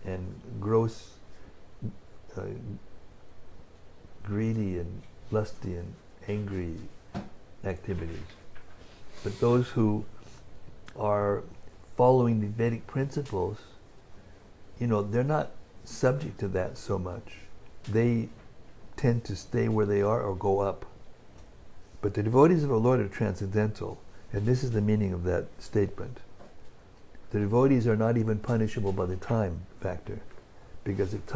and gross, greedy and lusty and angry activities. But those who are following the Vedic principles, they're not subject to that so much. They tend to stay where they are or go up. But the devotees of our Lord are transcendental, and this is the meaning of that statement. The devotees are not even punishable by the time factor, because at the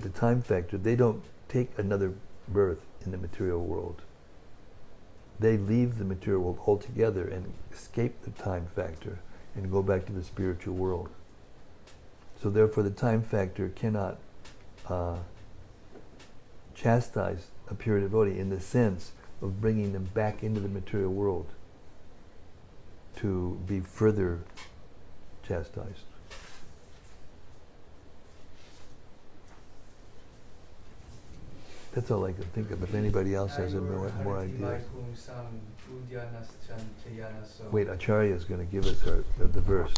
time factor, they don't take another birth in the material world. They leave the material world altogether and escape the time factor and go back to the spiritual world. So therefore the time factor cannot chastise a pure devotee in the sense of bringing them back into the material world to be further chastised. That's all I can think of. If anybody else has more ideas. Wait, Acharya is going to give us the verse.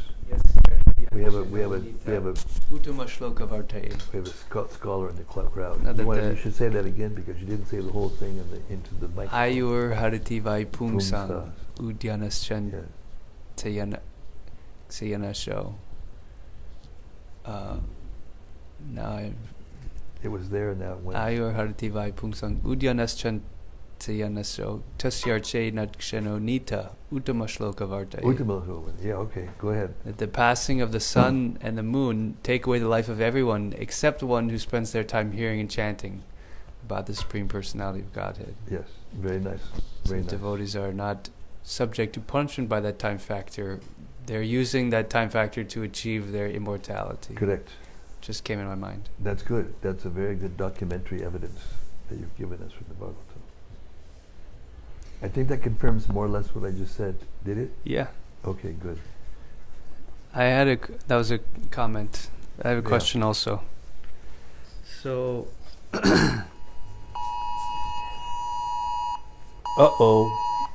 We have a Uttama shloka vartaye. We have a scholar in the crowd. You should say that again because you didn't say the whole thing into the microphone. Ayur harati vai pungsang udyanaschan sayana show. Now it was there and now it went. Ayur harati vai pungsang udyanaschan sayana show. Tasyarche nadkshano nita uttama shloka vartaye. Uttama shloka. Yeah, okay. Go ahead. That the passing of the sun and the moon take away the life of everyone except one who spends their time hearing and chanting about the Supreme Personality of Godhead. Yes, very nice. Very nice. Devotees are not subject to punishment by that time factor. They're using that time factor to achieve their immortality. Correct. Just came in my mind. That's good. That's a very good documentary evidence that you've given us from the Bhagavatam. I think that confirms more or less what I just said. Did it? Yeah. Okay, good. That was a comment. I have a question also. So,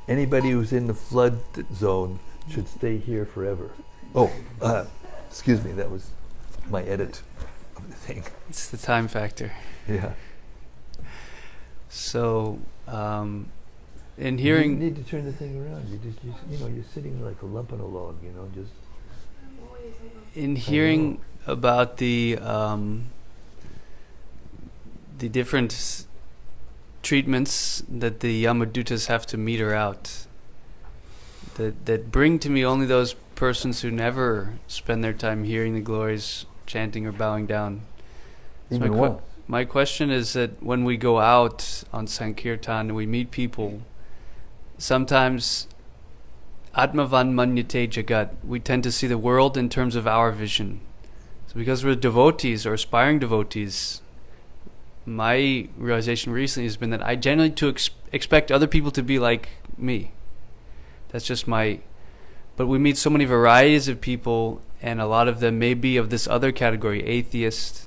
anybody who's in the flood zone should stay here forever. Excuse me, that was my edit of the thing. It's the time factor. Yeah. So, in hearing... You need to turn the thing around. You're sitting like a lump on a log, just... In hearing about the different treatments that the Yamadutas have to meter out, that bring to me only those persons who never spend their time hearing the glories, chanting or bowing down. So my question is that when we go out on Sankirtan and we meet people, sometimes Atmavan Manyate Jagat, we tend to see the world in terms of our vision. So because we're devotees or aspiring devotees, my realization recently has been that I generally expect other people to be like me. That's just but we meet so many varieties of people, and a lot of them may be of this other category, atheist.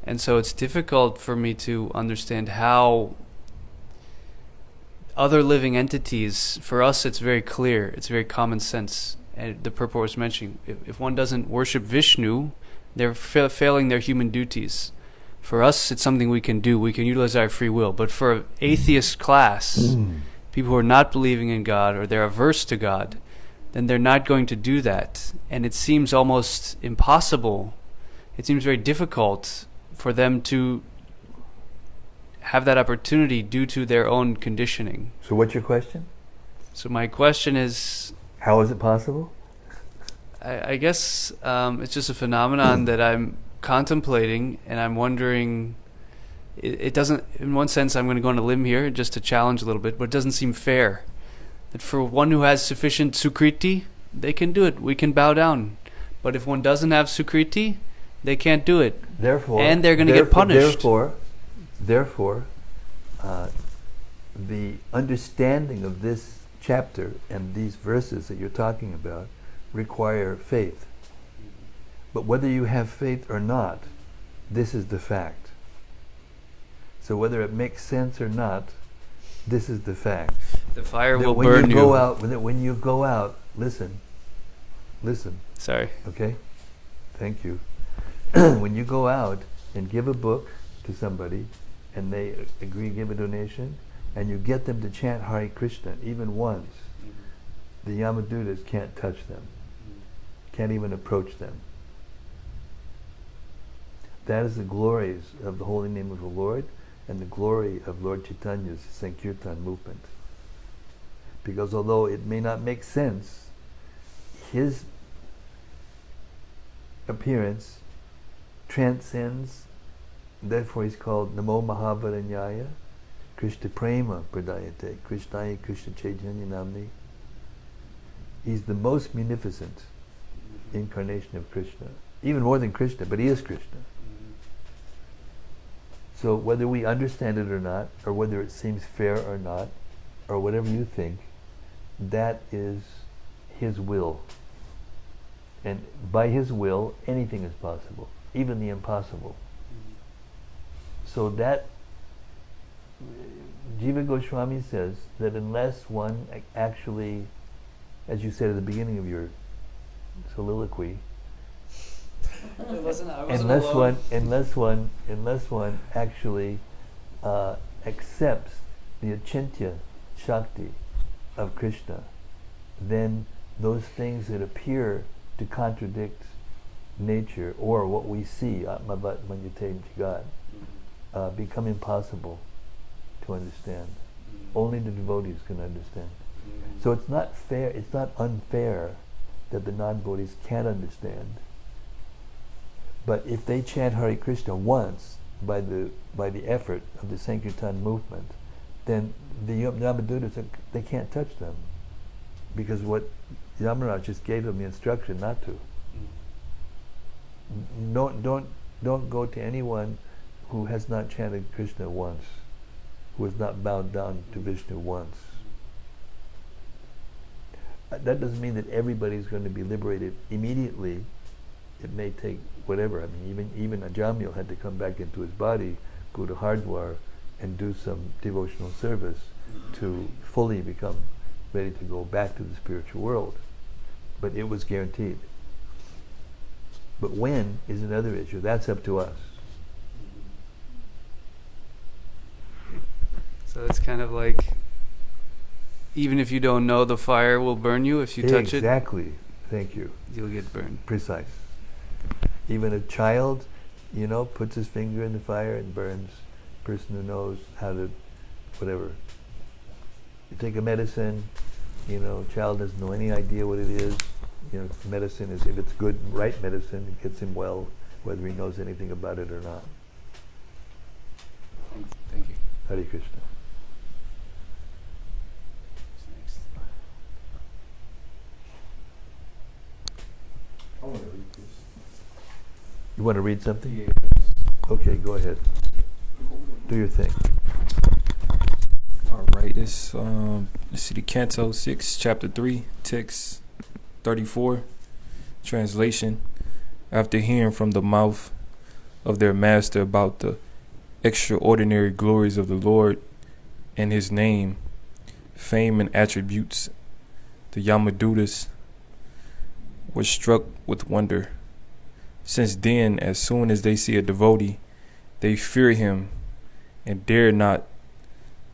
And so it's difficult for me to understand how other living entities, for us it's very clear, it's very common sense. And the purport was mentioning, if one doesn't worship Vishnu, they're failing their human duties. For us, it's something we can do. We can utilize our free will. But for an atheist class, people who are not believing in God or they're averse to God, then they're not going to do that. And it seems almost impossible. It seems very difficult for them to have that opportunity due to their own conditioning. So what's your question? So my question is, how is it possible? I guess it's just a phenomenon that I'm contemplating, and I'm wondering, it doesn't, in one sense, I'm going to go on a limb here just to challenge a little bit, but it doesn't seem fair that for one who has sufficient sukriti, they can do it. We can bow down. But if one doesn't have sukriti, they can't do it. Therefore, and they're going to get punished. Therefore, the understanding of this chapter and these verses that you're talking about require faith. But whether you have faith or not, this is the fact. So whether it makes sense or not, this is the fact. The fire that will when burn you. you. When you go out, listen. Sorry. Okay? Thank you. When you go out and give a book to somebody and they agree to give a donation and you get them to chant Hare Krishna even once, the Yamadutas can't touch them. Can't even approach them. That is the glories of the holy name of the Lord and the glory of Lord Chaitanya's Sankirtan movement. Because although it may not make sense, his appearance transcends, therefore he's called Namo Mahavaranyaya, Krishna Prema Pradayate, Krishnaya Krishna Chaitanya Namni. He's the most munificent incarnation of Krishna, even more than Krishna, but he is Krishna. So whether we understand it or not, or whether it seems fair or not, or whatever you think, that is his will. And by his will, anything is possible, even the impossible. So that, Jiva Goswami says that unless one actually, as you said at the beginning of your soliloquy, unless one actually accepts the achintya shakti of Krishna, then those things that appear to contradict nature or what we see, Atmavat Manyate Jagat, become impossible to understand. Only the devotees can understand. So it's not fair, it's not unfair that the non-devotees can't understand. But if they chant Hare Krishna once by the effort of the Sankirtan movement, then the Yamadutas, they can't touch them. Because what Yamaraja just gave them the instruction not to. Don't go to anyone who has not chanted Krishna once, who has not bowed down to Vishnu once. That doesn't mean that everybody's going to be liberated immediately. It may take whatever. I mean, even Ajamil had to come back into his body, go to Hardwar, and do some devotional service to fully become ready to go back to the spiritual world. But it was guaranteed. But when is another issue. That's up to us. So it's kind of like, even if you don't know, the fire will burn you if you touch it. Exactly. Thank you. You'll get burned. Precise. Even a child, puts his finger in the fire and burns. Person who knows how to, whatever. You take a medicine, child doesn't know any idea what it is. Medicine is, if it's good, right medicine, it gets him well, whether he knows anything about it or not. Thank you. Hare Krishna. I want to read this. You want to read something? Yeah. Okay, go ahead. Do your thing. All right. It's let's see, the Canto 6, Chapter 3, text 34, translation. After hearing from the mouth of their master about the extraordinary glories of the Lord and His name, fame and attributes, the Yamadutas were struck with wonder. Since then, as soon as they see a devotee, they fear him and dare not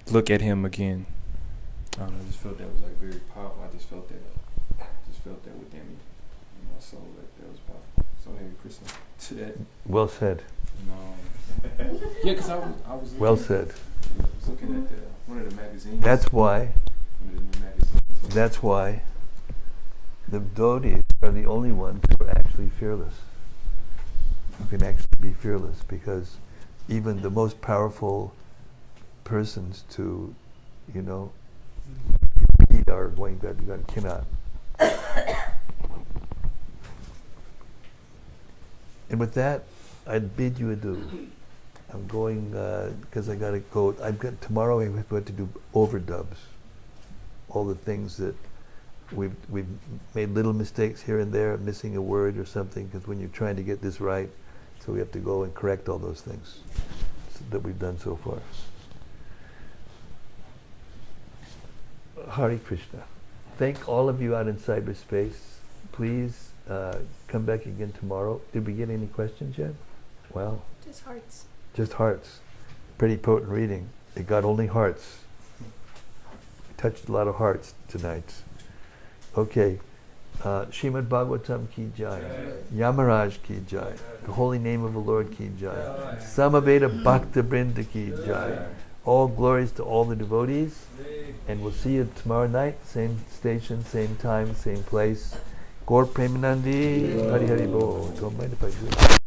look at him again. I don't know, I just felt that was very powerful. I just felt that felt that within me, in my soul, that was powerful. So Hare Krishna to that. Well said. Yeah, because I was looking, Well said. I was looking at one of the magazines. That's why. One of the new magazines. That's why the devotees are the only ones who are actually fearless. Who can actually be fearless, because even the most powerful persons to, beat are going to be cannot. And with that, I'd bid you adieu. I'm going because I got to go. Tomorrow. I've got to do overdubs. All the things that we've made little mistakes here and there, missing a word or something. Because when you're trying to get this right, so we have to go and correct all those things that we've done so far. Hare Krishna. Thank all of you out in cyberspace. Please come back again tomorrow. Did we get any questions yet? Wow. Just hearts. Just hearts. Pretty potent reading. It got only hearts. Touched a lot of hearts tonight. Okay. Srimad-Bhagavatam ki jai. Yamaraja ki jai. The holy name of the Lord ki jai. Samaveda Bhakta Brinda ki jai. All glories to all the devotees. And we'll see you tomorrow night. Same station, same time, same place. Gaur Premanandi. Hari Hari Bol. Don't mind if I do it.